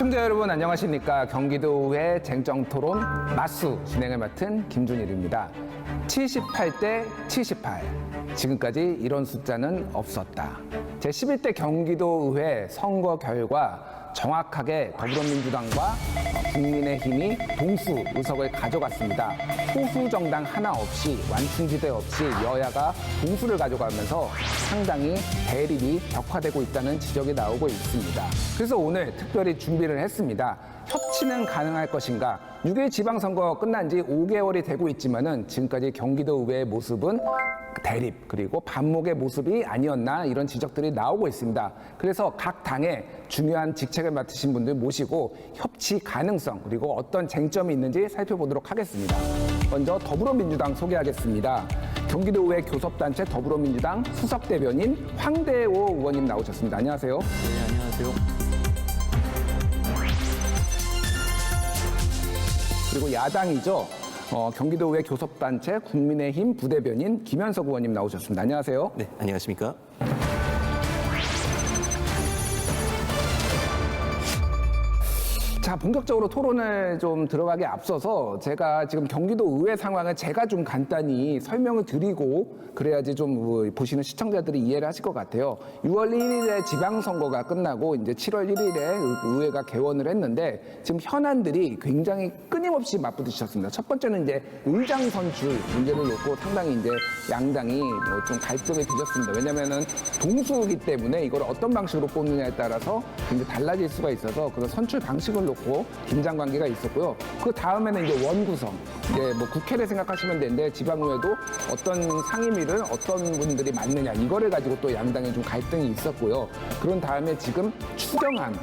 시청자 여러분 안녕하십니까. 경기도의회 쟁정토론 맞수 진행을 맡은 김준일입니다. 78대 78. 지금까지 이런 숫자는 없었다. 제11대 경기도의회 선거 결과 정확하게 더불어민주당과 국민의힘이 동수 의석을 가져갔습니다. 소수 정당 하나 없이 완충지대 없이 여야가 동수를 가져가면서 상당히 대립이 격화되고 있다는 지적이 나오고 있습니다. 그래서 오늘 특별히 준비를 했습니다. 협치는 가능할 것인가? 6일 지방선거 끝난 지 5개월이 되고 있지만은 지금까지 경기도의회의 모습은 대립 그리고 반목의 모습이 아니었나 이런 지적들이 나오고 있습니다. 그래서 각 당의 중요한 직책을 맡으신 분들 모시고 협치 가능성 그리고 어떤 쟁점이 있는지 살펴보도록 하겠습니다. 먼저 더불어민주당 소개하겠습니다. 경기도의회 교섭단체 더불어민주당 수석대변인 황대호 의원님 나오셨습니다. 안녕하세요. 네, 안녕하세요. 그리고 야당이죠. 경기도의회 교섭단체 국민의힘 부대변인 김현석 의원님 나오셨습니다. 안녕하세요. 네, 안녕하십니까? 자, 본격적으로 토론을 좀 들어가기 앞서서 제가 지금 경기도 의회 상황을 제가 좀 간단히 설명을 드리고 그래야지 좀 보시는 시청자들이 이해를 하실 것 같아요. 6월 1일에 지방선거가 끝나고 이제 7월 1일에 의회가 개원을 했는데 지금 현안들이 굉장히 끊임없이 맞부딪혔습니다. 첫 번째는 이제 의장 선출 문제를 놓고 상당히 이제 양당이 좀 갈등을 빚었습니다. 왜냐면은 동수이기 때문에 이걸 어떤 방식으로 뽑느냐에 따라서 굉장히 달라질 수가 있어서 그 선출 방식을 놓고 긴장 관계가 있었고요. 그 다음에는 이제 원구성, 이제 뭐 국회를 생각하시면 되는데 지방의회도 어떤 상임위를 어떤 분들이 맡느냐 이거를 가지고 또 양당에 좀 갈등이 있었고요. 그런 다음에 지금 추경안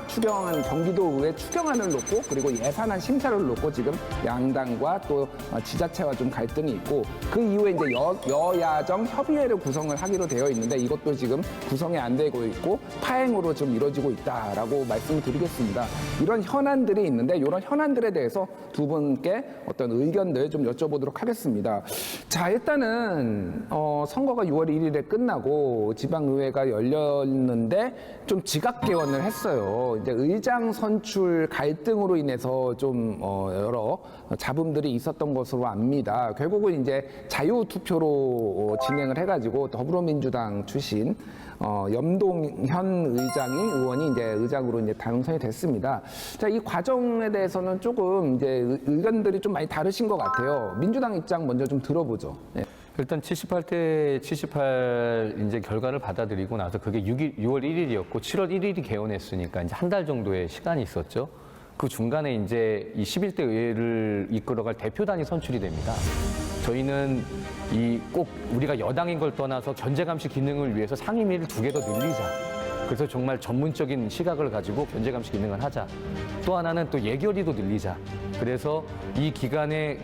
경기도의회 추경안을 놓고 그리고 예산안 심사를 놓고 지금 양당과 또 지자체와 좀 갈등이 있고 그 이후에 이제 여야정 협의회를 구성을 하기로 되어 있는데 이것도 지금 구성이 안 되고 있고 파행으로 좀 이루어지고 있다라고 말씀을 드리겠습니다. 이런 현안들이 있는데 이런 현안들에 대해서 두 분께 어떤 의견들 좀 여쭤보도록 하겠습니다. 자, 일단은 선거가 6월 1일에 끝나고 지방의회가 열렸는데 좀 지각 개원을 했어요. 이제 의장 선출 갈등으로 인해서 좀 여러 잡음들이 있었던 것으로 압니다. 결국은 이제 자유투표로 진행을 해가지고 더불어민주당 출신 염동현 의원이 이제 의장으로 이제 당선이 됐습니다. 자, 이 과정에 대해서는 조금 이제 의견들이 좀 많이 다르신 것 같아요. 민주당 입장 먼저 좀 들어보죠. 네. 일단 78대 78 이제 결과를 받아들이고 나서 그게 6월 1일이었고 7월 1일이 개원했으니까 이제 한 달 정도의 시간이 있었죠. 그 중간에 이제 이 11대 의회를 이끌어갈 대표단이 선출이 됩니다. 저희는 꼭 우리가 여당인 걸 떠나서 견제감시 기능을 위해서 상임위를 2개 더 늘리자. 그래서 정말 전문적인 시각을 가지고 견제감시 기능을 하자. 또 하나는 또 예결위도 늘리자. 그래서 이 기간에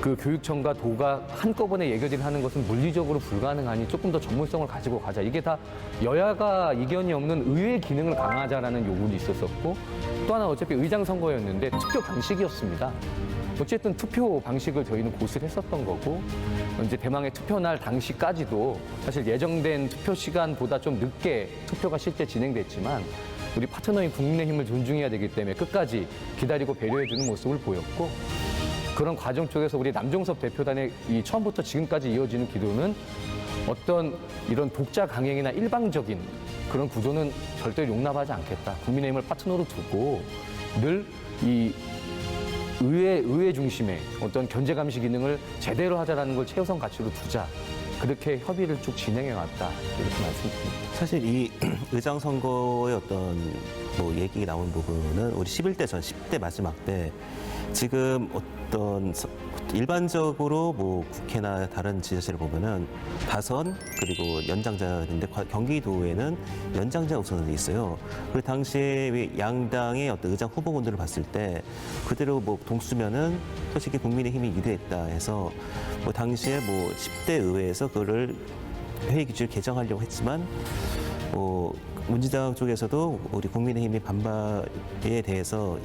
교육청과 도가 한꺼번에 예결위를 하는 것은 물리적으로 불가능하니 조금 더 전문성을 가지고 가자. 이게 다 여야가 이견이 없는 의회 기능을 강화하자라는 요구도 있었었고 또 하나 어차피 의장 선거였는데 투표 방식이었습니다. 어쨌든 투표 방식을 저희는 고수했었던 거고 이제 대망의 투표날 당시까지도 사실 예정된 투표 시간보다 좀 늦게 투표가 실제 진행됐지만 우리 파트너인 국민의힘을 존중해야 되기 때문에 끝까지 기다리고 배려해주는 모습을 보였고 그런 과정 쪽에서 우리 남종섭 대표단의 이 처음부터 지금까지 이어지는 기도는 어떤 이런 독자 강행이나 일방적인 그런 구조는 절대 용납하지 않겠다. 국민의힘을 파트너로 두고 늘 이 의회 중심의 어떤 견제감시 기능을 제대로 하자라는 걸 최우선 가치로 두자. 그렇게 협의를 쭉 진행해 왔다. 이렇게 말씀드립니다. 사실 이 의장 선거의 어떤 뭐 얘기가 나온 부분은 우리 11대 전 10대 마지막 때 지금 어떤 일반적으로 뭐 국회나 다른 지자체를 보면은 다선 그리고 연장자인데 경기도에는 연장자 우선이 있어요. 그 당시에 양당의 어떤 의장 후보군들을 봤을 때 그대로 뭐 동수면은 솔직히 국민의힘이 유리했다 해서 뭐 당시에 뭐 10대 의회에서 그거를 회의 기준을 개정하려고 했지만 민주당 쪽에서도 우리 국민의힘의 반발에 대해서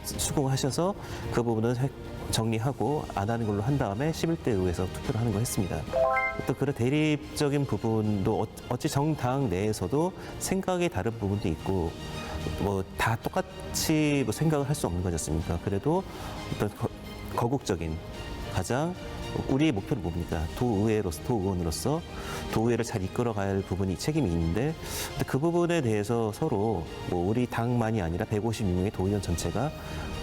수긍하셔서 그 부분은 정리하고 안 하는 걸로 한 다음에 11대 의회에서 투표를 하는 걸 했습니다. 또 그런 대립적인 부분도 어찌 정당 내에서도 생각이 다른 부분도 있고 뭐 다 똑같이 뭐 생각을 할 수 없는 거지 않습니까? 그래도 어떤 거국적인 가장 우리의 목표는 뭡니까? 도의원으로서 도의회를 잘 이끌어갈 부분이 책임이 있는데 그 부분에 대해서 서로 뭐 우리 당만이 아니라 156명의 도의원 전체가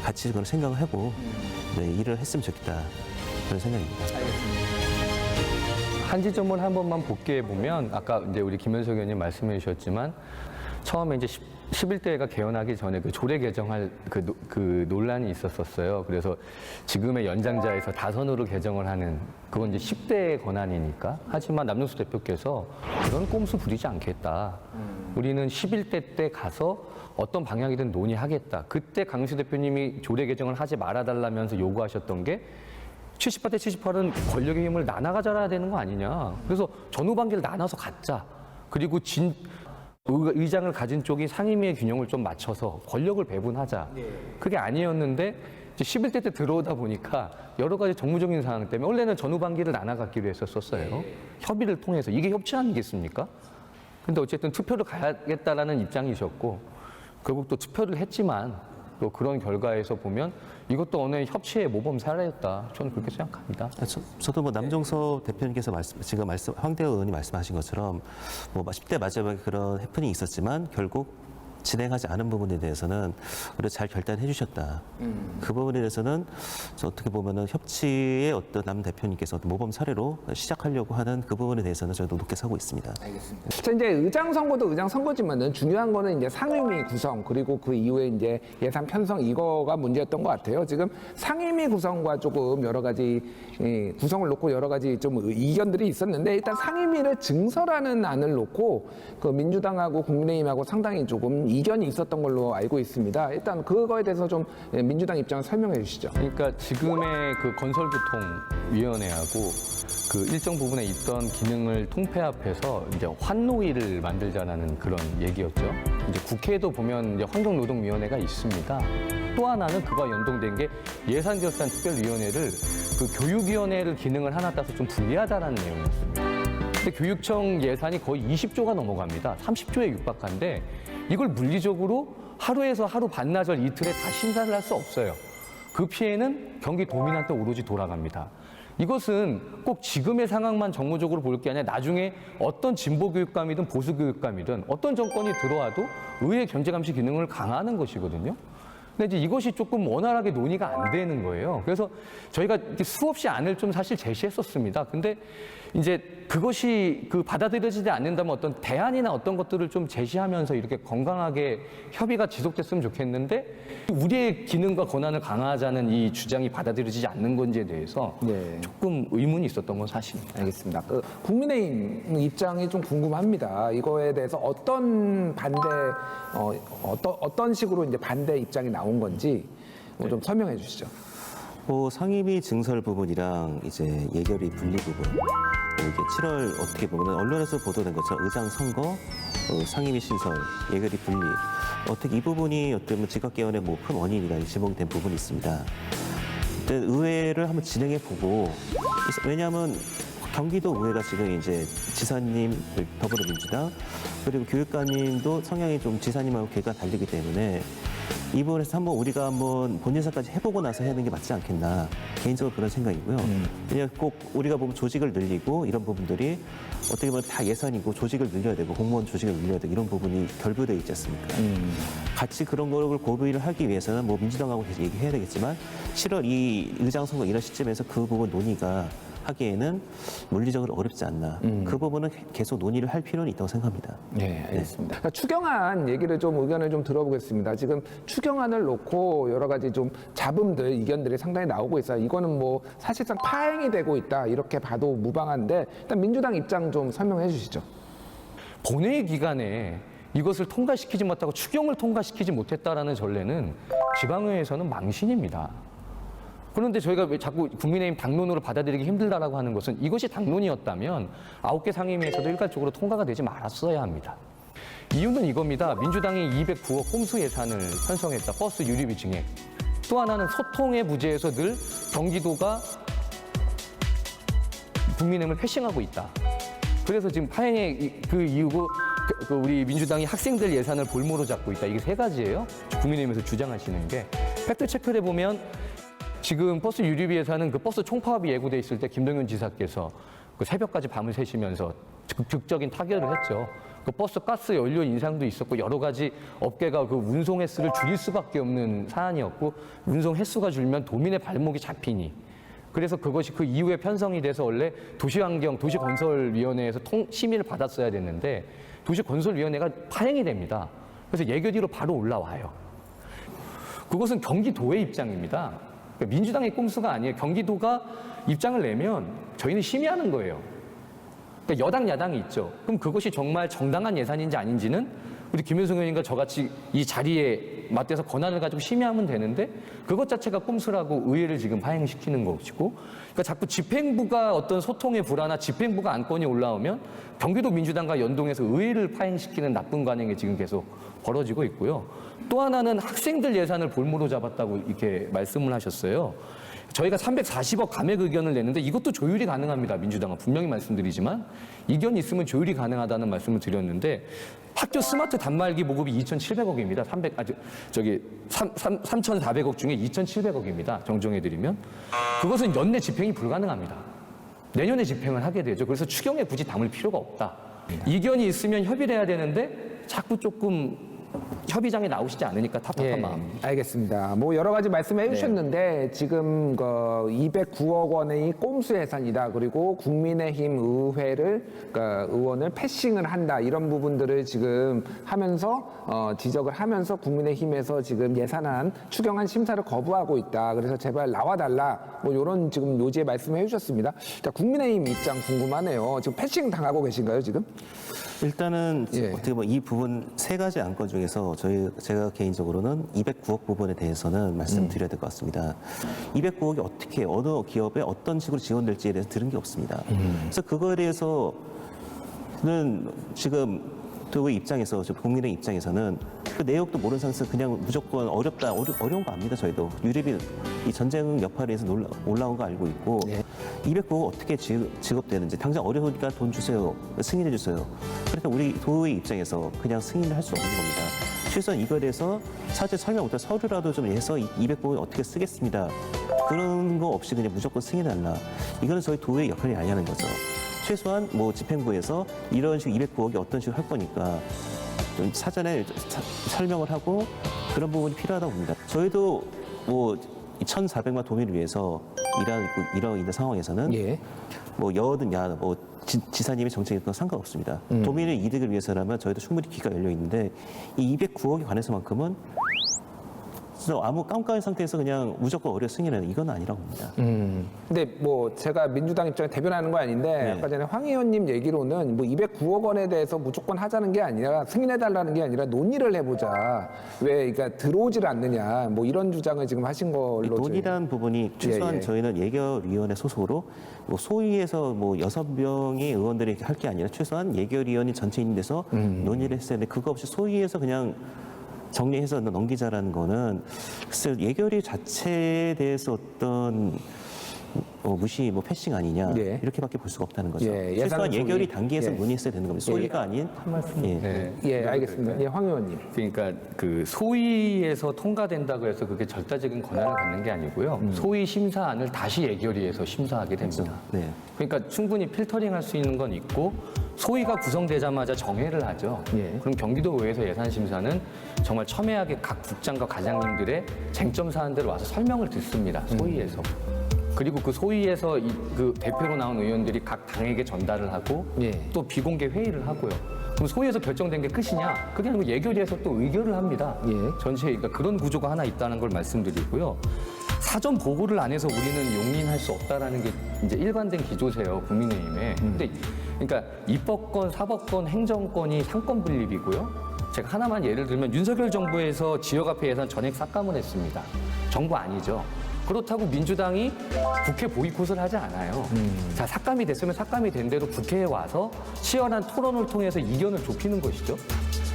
같이 그걸 생각을 하고 네, 일을 했으면 좋겠다 그런 생각입니다. 한 지점을 한 번만 복귀해 보면 아까 이제 우리 김현석 의원님 말씀해 주셨지만 처음에 이제 11대가 개헌하기 전에 그 조례 개정할 그 논란이 있었었어요. 그래서 지금의 연장자에서 다선으로 개정을 하는 그건 이제 10대의 권한이니까. 하지만 남용수 대표께서 그런 꼼수 부리지 않겠다. 우리는 11대 때 가서 어떤 방향이든 논의하겠다. 그때 강수 대표님이 조례 개정을 하지 말아달라면서 요구하셨던 게 78대 78은 권력의 힘을 나눠가져야 되는 거 아니냐. 그래서 전후반기를 나눠서 갖자. 그리고 의장을 가진 쪽이 상임위의 균형을 좀 맞춰서 권력을 배분하자. 그게 아니었는데 이제 11대 때 들어오다 보니까 여러 가지 정무적인 상황 때문에 원래는 전후반기를 나눠갖기로 했었어요. 협의를 통해서. 이게 협치 아니겠습니까? 근데 어쨌든 투표를 가야겠다라는 입장이셨고 결국 또 투표를 했지만 또 그런 결과에서 보면 이것도 어느 협치의 모범 사례였다. 저는 그렇게 생각합니다. 저도 뭐 남종석 대표님께서 지금 황대호 의원이 말씀하신 것처럼 뭐 10대 마지막에 그런 해프닝이 있었지만 결국 진행하지 않은 부분에 대해서는 우리가 잘 결단해 주셨다. 그 부분에 대해서는 어떻게 보면은 협치의 어떤 남 대표님께서 어떤 모범 사례로 시작하려고 하는 그 부분에 대해서는 저희도 높게 사고 있습니다. 알겠습니다. 자, 이제 의장 선거도 의장 선거지만은 중요한 거는 이제 상임위 구성 그리고 그 이후에 이제 예산 편성 이거가 문제였던 것 같아요. 지금 상임위 구성과 조금 여러 가지 구성을 놓고 여러 가지 좀 이견들이 있었는데 일단 상임위를 증설하는 안을 놓고 그 민주당하고 국민의힘하고 상당히 조금 이견이 있었던 걸로 알고 있습니다. 일단 그거에 대해서 좀 민주당 입장을 설명해 주시죠. 그러니까 지금의 그 건설교통위원회하고 그 일정 부분에 있던 기능을 통폐합해서 이제 환노위를 만들자라는 그런 얘기였죠. 이제 국회에도 보면 이제 환경노동위원회가 있습니다. 또 하나는 그와 연동된 게 예산결산특별위원회를 그 교육위원회를 기능을 하나 따서 좀 분리하자라는 내용이었습니다. 근데 교육청 예산이 거의 20조가 넘어갑니다. 30조에 육박한데 이걸 물리적으로 하루에서 하루 반나절 이틀에 다 심사를 할 수 없어요. 그 피해는 경기도민한테 오로지 돌아갑니다. 이것은 꼭 지금의 상황만 정무적으로 볼 게 아니라 나중에 어떤 진보교육감이든 보수교육감이든 어떤 정권이 들어와도 의회 경제감시 기능을 강화하는 것이거든요. 근데 이제 이것이 조금 원활하게 논의가 안 되는 거예요. 그래서 저희가 수없이 안을 좀 사실 제시했었습니다. 근데 이제 그것이 받아들여지지 않는다면 어떤 대안이나 어떤 것들을 좀 제시하면서 이렇게 건강하게 협의가 지속됐으면 좋겠는데 우리의 기능과 권한을 강화하자는 이 주장이 받아들여지지 않는 건지에 대해서 조금 의문이 있었던 건 사실입니다. 알겠습니다. 국민의힘 입장이 좀 궁금합니다. 이거에 대해서 어떤 반대, 어떤 식으로 이제 반대 입장이 나온 건지 좀 설명해 주시죠. 상임위 증설 부분이랑 이제 예결위 분리 부분 이게 7월 어떻게 보면 언론에서 보도된 것처럼 의장 선거, 상임위 신설, 예결위 분리 어떻게 이 부분이 어쩌면 지각개헌의 뭐 큰 원인이라 지목이 된 부분이 있습니다. 일단 의회를 한번 진행해 보고 왜냐하면 경기도 의회가 지금 이제 지사님 더불어민주당 그리고 교육감님도 성향이 좀 지사님하고 궤가 다르기 때문에 이 부분에서 우리가 한번 본예산까지 해보고 나서 해야 되는 게 맞지 않겠나 개인적으로 그런 생각이고요. 왜냐하면 꼭 우리가 보면 조직을 늘리고 이런 부분들이 어떻게 보면 다 예산이고 조직을 늘려야 되고 공무원 조직을 늘려야 되고 이런 부분이 결부되어 있지 않습니까? 같이 그런 걸 고비를 하기 위해서는 뭐 민주당하고 계속 얘기해야 되겠지만 7월 이 의장 선거 이런 시점에서 그 부분 논의가 하기에는 물리적으로 어렵지 않나. 그 부분은 계속 논의를 할 필요는 있다고 생각합니다. 네, 알겠습니다. 그러니까 추경안 얘기를 좀 의견을 좀 들어보겠습니다. 지금 추경안을 놓고 여러 가지 좀 잡음들, 이견들이 상당히 나오고 있어요. 이거는 뭐 사실상 파행이 되고 있다 이렇게 봐도 무방한데 일단 민주당 입장 좀 설명해 주시죠. 본회의 기간에 이것을 통과시키지 못하고 추경을 통과시키지 못했다라는 전례는 지방의회에서는 망신입니다. 그런데 저희가 왜 자꾸 국민의힘 당론으로 받아들이기 힘들다라고 하는 것은 이것이 당론이었다면 9개 상임위에서도 일괄적으로 통과가 되지 말았어야 합니다. 이유는 이겁니다. 민주당이 209억 꼼수 예산을 편성했다. 버스 유류비 증액. 또 하나는 소통의 부재에서 늘 경기도가 국민의힘을 패싱하고 있다. 그래서 지금 파행의 그 이유고 우리 민주당이 학생들 예산을 볼모로 잡고 있다. 이게 세 가지예요. 국민의힘에서 주장하시는 게. 팩트 체크를 해보면 지금 버스 유류비 예산은 그 버스 총파업이 예고돼 있을 때 김동연 지사께서 그 새벽까지 밤을 새시면서 극적인 타결을 했죠. 그 버스 가스 연료 인상도 있었고 여러 가지 업계가 그 운송 횟수를 줄일 수밖에 없는 사안이었고 운송 횟수가 줄면 도민의 발목이 잡히니 그래서 그것이 그 이후에 편성이 돼서 원래 도시환경, 도시건설위원회에서 심의를 받았어야 됐는데 도시건설위원회가 파행이 됩니다. 그래서 예결위로 바로 올라와요. 그것은 경기도의 입장입니다. 그러니까 민주당의 꼼수가 아니에요. 경기도가 입장을 내면 저희는 심의하는 거예요. 그러니까 여당, 야당이 있죠. 그럼 그것이 정말 정당한 예산인지 아닌지는 우리 김현성 의원님과 저같이 이 자리에 맞대서 권한을 가지고 심의하면 되는데 그것 자체가 꼼수라고 의회를 지금 파행시키는 것이고 그러니까 자꾸 집행부가 어떤 소통의 불안나 집행부가 안건이 올라오면 경기도 민주당과 연동해서 의회를 파행시키는 나쁜 관행이 지금 계속 벌어지고 있고요. 또 하나는 학생들 예산을 볼모로 잡았다고 이렇게 말씀을 하셨어요. 저희가 340억 감액 의견을 냈는데 이것도 조율이 가능합니다. 민주당은 분명히 말씀드리지만 이견이 있으면 조율이 가능하다는 말씀을 드렸는데 학교 스마트 단말기 보급이 2,700억입니다. 3,400억 중에 2,700억입니다. 정정해드리면 그것은 연내 집행이 불가능합니다. 내년에 집행을 하게 되죠. 그래서 추경에 굳이 담을 필요가 없다. 이견이 있으면 협의를 해야 되는데 자꾸 조금 협의장에 나오시지 않으니까 답답한 마음입니다. 알겠습니다. 뭐 여러 가지 말씀해 주셨는데 지금 그 209억 원의 꼼수 예산이다. 그리고 국민의힘 의회를 그러니까 의원을 패싱을 한다. 이런 부분들을 지금 하면서 지적을 하면서 국민의힘에서 지금 예산안 추경안 심사를 거부하고 있다. 그래서 제발 나와달라. 뭐 이런 지금 요지의 말씀을 해주셨습니다. 자, 국민의힘 입장 궁금하네요. 지금 패싱 당하고 계신가요 지금? 일단은 예. 어떻게 보면 이 부분 세 가지 안건 중에서 제가 개인적으로는 209억 부분에 대해서는 말씀드려야 될 것 같습니다. 209억이 어떻게 어느 기업에 어떤 식으로 지원될지에 대해서 들은 게 없습니다. 그래서 그거에 대해서는 지금 그 입장에서 국민의 입장에서는 그 내역도 모르는 상태에서 그냥 무조건 어렵다 어려운 거 압니다. 저희도 유류비 이 전쟁 여파에 서 올라온 거 알고 있고 209억 어떻게 지급되는지 당장 어려우니까 돈 주세요 승인해 주세요. 그러니까 우리 도의 입장에서 그냥 승인을 할 수 없는 겁니다. 최소한 이거에 대해서 사실 설명 못한 서류라도 좀 해서 200억을 어떻게 쓰겠습니다. 그런 거 없이 그냥 무조건 승인해달라. 이거는 저희 도의 역할이 아니라는 거죠. 최소한 뭐 집행부에서 이런 식으로 209억이 어떤 식으로 할 거니까 좀 사전에 설명을 하고 그런 부분이 필요하다고 봅니다. 저희도 뭐 1,400만 도민을 위해서 일하고 있는 상황에서는 뭐 여든 야든 뭐 지사님의 정책과 상관없습니다. 도민의 이득을 위해서라면 저희도 충분히 귀가 열려 있는데 이 209억에 관해서만큼은 아무 깜깜한 상태에서 그냥 무조건 어려 승인하는 이건 아니라고 봅니다. 근데 뭐 제가 민주당 입장에 대변하는 거 아닌데 아까 전에 황 의원님 얘기로는 뭐 209억 원에 대해서 무조건 하자는 게 아니라 승인해달라는 게 아니라 논의를 해보자. 왜 그러니까 들어오질 않느냐 뭐 이런 주장을 지금 하신 걸로. 논의라는 부분이 최소한 저희는 예결위원회 소속으로 뭐 소위에서 뭐 6명의 의원들이 할 게 아니라 최소한 예결위원회 전체 있는 데서 논의를 했어야 되는데 그거 없이 소위에서 그냥 정리해서 넘기자라는 거는 글쎄 예결위 자체에 대해서 어떤 무시 패싱 아니냐 이렇게밖에 볼 수가 없다는 거죠. 최소한 예결위 단계에서 논의했어야 되는 겁니다. 소위가 아닌. 한 말씀. 알겠습니다. 황 의원님. 그러니까 그 소위에서 통과된다고 해서 그게 절대적인 권한을 갖는 게 아니고요. 소위 심사안을 다시 예결위에서 심사하게 됩니다. 그러니까 충분히 필터링할 수 있는 건 있고 소위가 구성되자마자 정회를 하죠. 그럼 경기도의회에서 예산심사는 정말 첨예하게 각 국장과 과장님들의 쟁점 사안들을 와서 설명을 듣습니다. 소위에서. 그리고 그 소위에서 그 대표로 나온 의원들이 각 당에게 전달을 하고 또 비공개 회의를 하고요. 그럼 소위에서 결정된 게 끝이냐? 그게 아니고 예결위에서 또 의결을 합니다. 전체 그러니까 그런 구조가 하나 있다는 걸 말씀드리고요. 사전 보고를 안 해서 우리는 용인할 수 없다라는 게 이제 일관된 기조세요, 국민의힘에. 근데 그러니까 입법권, 사법권, 행정권이 상권 분립이고요. 제가 하나만 예를 들면 윤석열 정부에서 지역화폐 예산 전액 삭감을 했습니다. 정부 아니죠. 그렇다고 민주당이 국회 보이콧을 하지 않아요. 자, 삭감이 됐으면 삭감이 된 대로 국회에 와서 치열한 토론을 통해서 이견을 좁히는 것이죠.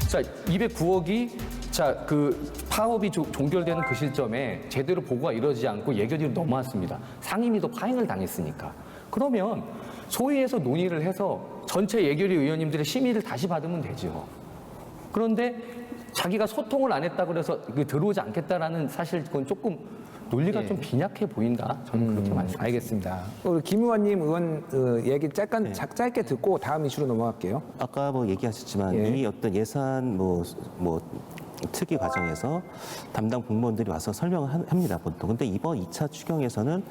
자, 209억이 그 파업이 종결되는 그 시점에 제대로 보고가 이루어지지 않고 예결위로 넘어왔습니다. 상임위도 파행을 당했으니까. 그러면 소위에서 논의를 해서 전체 예결위 의원님들의 심의를 다시 받으면 되죠. 그런데 자기가 소통을 안 했다 그래서 들어오지 않겠다라는 사실 그건 조금 논리가 예. 좀 빈약해 보인다. 저는 그렇게 말씀드립니다. 알겠습니다. 우리 김 의원님 얘기 짧게 듣고 다음 이슈로 넘어갈게요. 아까 뭐 얘기하셨지만 예. 이 어떤 예산 뭐 특위 과정에서 담당 공무원들이 와서 설명을 합니다, 보통. 근데 이번 2차 추경에서는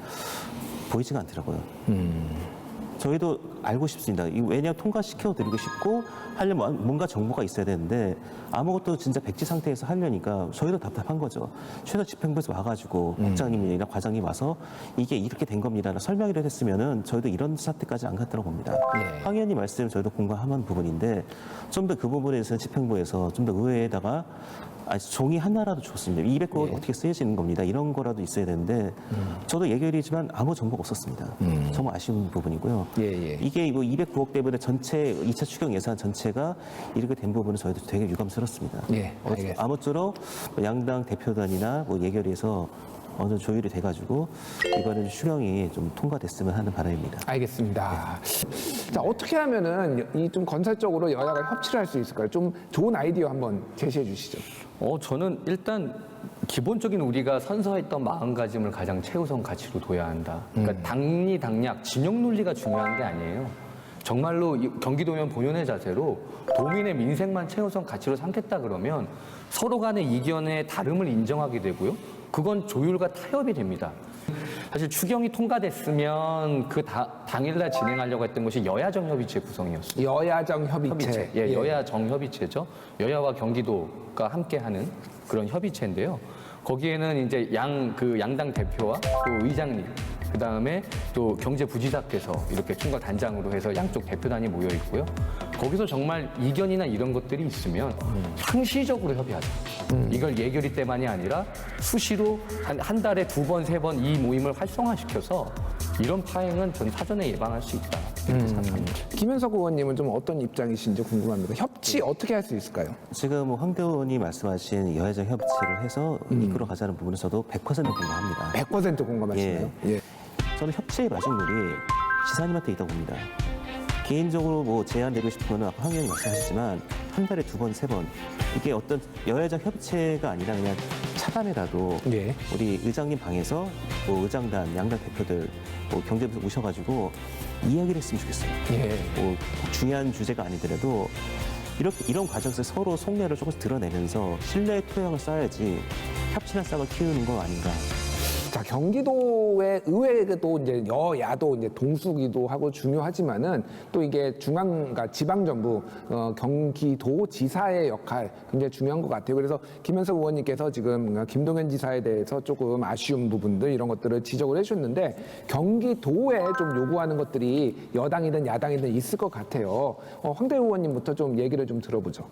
보이지가 않더라고요. 저희도 알고 싶습니다. 왜냐하면 통과시켜 드리고 싶고 하려면 뭔가 정보가 있어야 되는데 아무것도 진짜 백지 상태에서 하려니까 저희도 답답한 거죠. 최저 집행부에서 와가지고 국장님이나 과장님 와서 이게 이렇게 된 겁니다라고 설명을 했으면은 저희도 이런 사태까지 안 갔다고 봅니다. 예. 황 의원님 말씀 저희도 공감하는 부분인데 좀 더 그 부분에서 집행부에서 좀 더 의회에다가 종이 하나라도 좋습니다. 200억 어떻게 쓰여지는 겁니다. 이런 거라도 있어야 되는데 저도 예결이지만 아무 정보가 없었습니다. 정말 아쉬운 부분이고요. 예, 예. 이게 뭐 209억 때문에 전체 2차 추경 예산 전체가 이렇게 된 부분은 저희도 되게 유감스럽습니다. 예, 알겠습니다. 아무쪼록 양당 대표단이나 뭐 예결위에서 어느 정도 조율이 돼가지고 이번에는 추경이 좀 통과됐으면 하는 바람입니다. 알겠습니다. 자, 어떻게 하면은 이 좀 건설적으로 여야가 협치를 할 수 있을까요? 좀 좋은 아이디어 한번 제시해 주시죠. 저는 일단 기본적인 우리가 선서했던 마음가짐을 가장 최우선 가치로 둬야 한다. 그러니까 당리 당략, 진영 논리가 중요한 게 아니에요. 정말로 경기도면 본연의 자세로 도민의 민생만 최우선 가치로 삼겠다 그러면 서로 간의 이견의 다름을 인정하게 되고요. 그건 조율과 타협이 됩니다. 사실 추경이 통과됐으면 그 당일날 진행하려고 했던 것이 여야정 협의체 구성이었어요. 여야정 협의체. 예, 여야정 협의체죠. 여야와 경기도가 함께하는 그런 협의체인데요. 거기에는 이제 양당 대표와 또 의장님, 그 다음에 또 경제부지사께서 이렇게 총괄 단장으로 해서 양쪽 대표단이 모여 있고요. 거기서 정말 이견이나 이런 것들이 있으면 상시적으로 협의하자. 이걸 예결위 때만이 아니라 수시로 한 달에 2번, 3번 이 모임을 활성화시켜서 이런 파행은 전 사전에 예방할 수 있다. 이렇게 생각합니다. 김현석 의원님은 좀 어떤 입장이신지 궁금합니다. 협치 어떻게 할 수 있을까요? 지금 황 의원이 말씀하신 여야정 협치를 해서 이끌어 가자는 부분은 저도 100% 공감합니다. 100% 공감하시나요? 예. 저는 협치의 마지막물이 지사님한테 있다고 봅니다. 개인적으로 뭐 제안드리고 싶은 거는 아까 황 의원이 말씀하셨지만 한 달에 2번, 3번 이게 어떤 여야적 협치가 아니라 그냥 차단이라도 예. 우리 의장님 방에서 뭐 의장단, 양당 대표들, 뭐 경제부서 오셔가지고 이야기를 했으면 좋겠어요. 예. 뭐 중요한 주제가 아니더라도 이런 과정에서 서로 속내를 조금씩 드러내면서 신뢰의 토양을 쌓아야지 협치나 싹을 키우는 거 아닌가. 자, 경기도의 의회도 이제 여야도 이제 동수기도 하고 중요하지만은 또 이게 그러니까 지방정부, 경기도 지사의 역할 굉장히 중요한 것 같아요. 그래서 김현석 의원님께서 지금 김동연 지사에 대해서 조금 아쉬운 부분들 이런 것들을 지적을 해주셨는데 경기도에 좀 요구하는 것들이 여당이든 야당이든 있을 것 같아요. 황대 의원님부터 좀 얘기를 좀 들어보죠.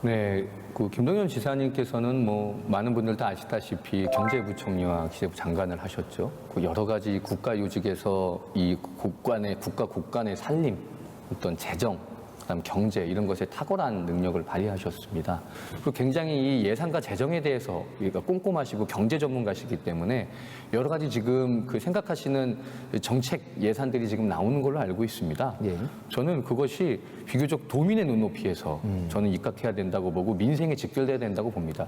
네, 그 김동연 지사님께서는 뭐 많은 분들 다 아시다시피 경제부총리와 기재부 장관을 하셨죠. 그 여러 가지 국가 요직에서 이 국가 곳간의 살림, 어떤 재정, 그다음 경제 이런 것에 탁월한 능력을 발휘하셨습니다. 그리고 굉장히 이 예산과 재정에 대해서 그러니까 꼼꼼하시고 경제 전문가시기 때문에 여러 가지 지금 그 생각하시는 정책 예산들이 지금 나오는 걸로 알고 있습니다. 예. 저는 그것이 비교적 도민의 눈높이에서 저는 입각해야 된다고 보고 민생에 직결돼야 된다고 봅니다.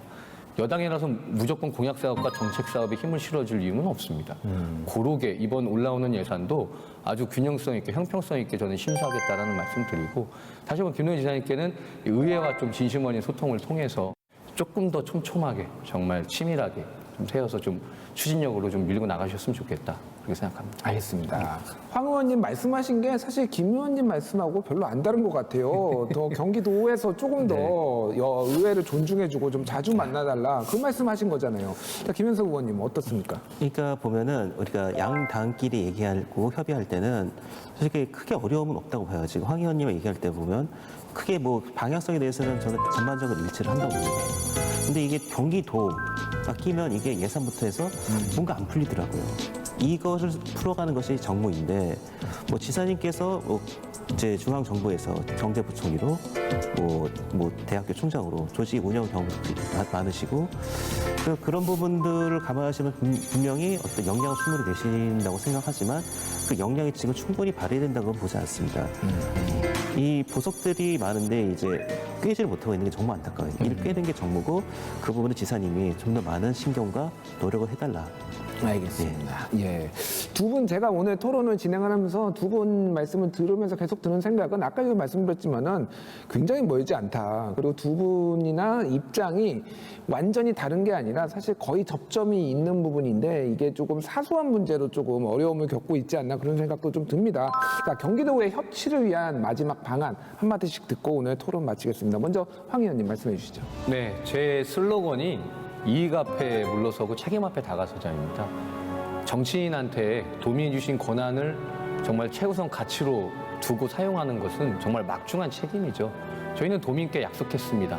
여당이라서 무조건 공약 사업과 정책 사업에 힘을 실어줄 이유는 없습니다. 고르게 이번 올라오는 예산도 아주 균형성 있게 형평성 있게 저는 심사하겠다라는 말씀드리고 다시 한번 김동연 지사님께는 의회와 좀 진심 어린 소통을 통해서 조금 더 촘촘하게 정말 치밀하게 좀 세워서 좀 추진력으로 좀 밀고 나가셨으면 좋겠다 그렇게 생각합니다. 알겠습니다. 황 의원님 말씀하신 게 사실 김 의원님 말씀하고 별로 안 다른 것 같아요. 더 경기도에서 조금 더 의회를 존중해주고 좀 자주 만나달라 그 말씀하신 거잖아요. 자, 김현석 의원님 어떻습니까? 그러니까 보면은 우리가 양당끼리 얘기하고 협의할 때는 솔직히 크게 어려움은 없다고 봐요. 지금 황 의원님과 얘기할 때 보면 크게 뭐 방향성에 대해서는 저는 전반적으로 일치를 한다고 봅니다. 근데 이게 경기도가 끼면 이게 예산부터 해서 뭔가 안 풀리더라고요. 이것을 풀어가는 것이 정무인데 뭐 지사님께서 뭐 이제 중앙정부에서 경제부총리로 뭐 대학교 총장으로 조직 운영 경험도 많으시고 그런 부분들을 감안하시면 분명히 어떤 역량은 충분히 되신다고 생각하지만 그 역량이 지금 충분히 발휘된다고 보지 않습니다. 이 보석들이 많은데 이제 꿰지를 못하고 있는 게 정말 안타까워요. 이를 꿰는 게 정무고 그 부분은 지사님이 좀 더 많은 신경과 노력을 해달라. 알겠습니다. 예. 두 분 제가 오늘 토론을 진행하면서 두 분 말씀을 들으면서 계속 드는 생각은 아까도 말씀드렸지만은 굉장히 멀지 않다. 그리고 두 분이나 입장이 완전히 다른 게 아니라 사실 거의 접점이 있는 부분인데 이게 조금 사소한 문제로 조금 어려움을 겪고 있지 않나 그런 생각도 좀 듭니다. 자, 경기도의 협치를 위한 마지막 방안 한마디씩 듣고 오늘 토론 마치겠습니다. 먼저 황 의원님 말씀해 주시죠. 네, 제 슬로건이 이익 앞에 물러서고 책임 앞에 다가서자입니다. 정치인한테 도민이 주신 권한을 정말 최우선 가치로 두고 사용하는 것은 정말 막중한 책임이죠. 저희는 도민께 약속했습니다.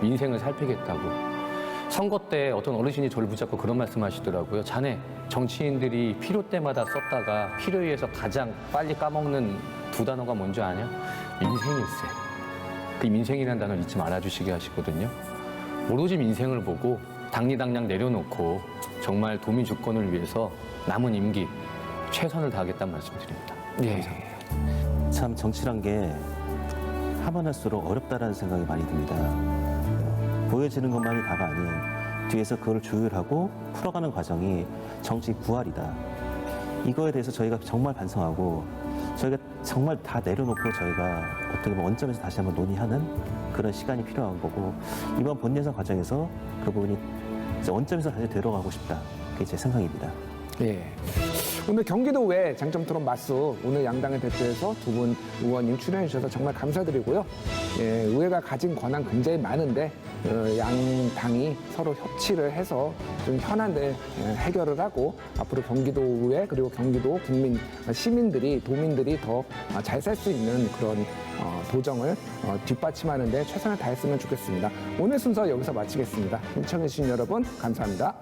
민생을 살피겠다고. 선거 때 어떤 어르신이 저를 붙잡고 그런 말씀하시더라고요. 자네, 정치인들이 필요 때마다 썼다가 필요에 의해서 가장 빨리 까먹는 두 단어가 뭔지 아냐? 민생일세. 그 민생이라는 단어를 잊지 말아주시게 하시거든요. 오로지 민생을 보고 당리당량 내려놓고 정말 도민 주권을 위해서 남은 임기 최선을 다하겠다는 말씀드립니다. 예. 참 정치란 게 하면 할수록 어렵다라는 생각이 많이 듭니다. 보여지는 것만이 다가 아닌 뒤에서 그걸 조율하고 풀어가는 과정이 정치 부활이다. 이거에 대해서 저희가 정말 반성하고 저희가 정말 다 내려놓고 저희가 어떻게 보면 원점에서 다시 한번 논의하는 그런 시간이 필요한 거고 이번 본예산 과정에서 그 부분이 이제 원점에서 다시 들어가고 싶다. 그게 제 생각입니다. 예. 오늘 경기도 외 장점 토론 맞수 오늘 양당을 대표해서 두 분 의원님 출연해 주셔서 정말 감사드리고요. 예, 의회가 가진 권한 굉장히 많은데 양 당이 서로 협치를 해서 좀 현안을 해결을 하고 앞으로 경기도 의회 그리고 경기도 국민 시민들이 도민들이 더 잘 살 수 있는 그런 도정을 뒷받침하는 데 최선을 다했으면 좋겠습니다. 오늘 순서 여기서 마치겠습니다. 시청해 주신 여러분 감사합니다.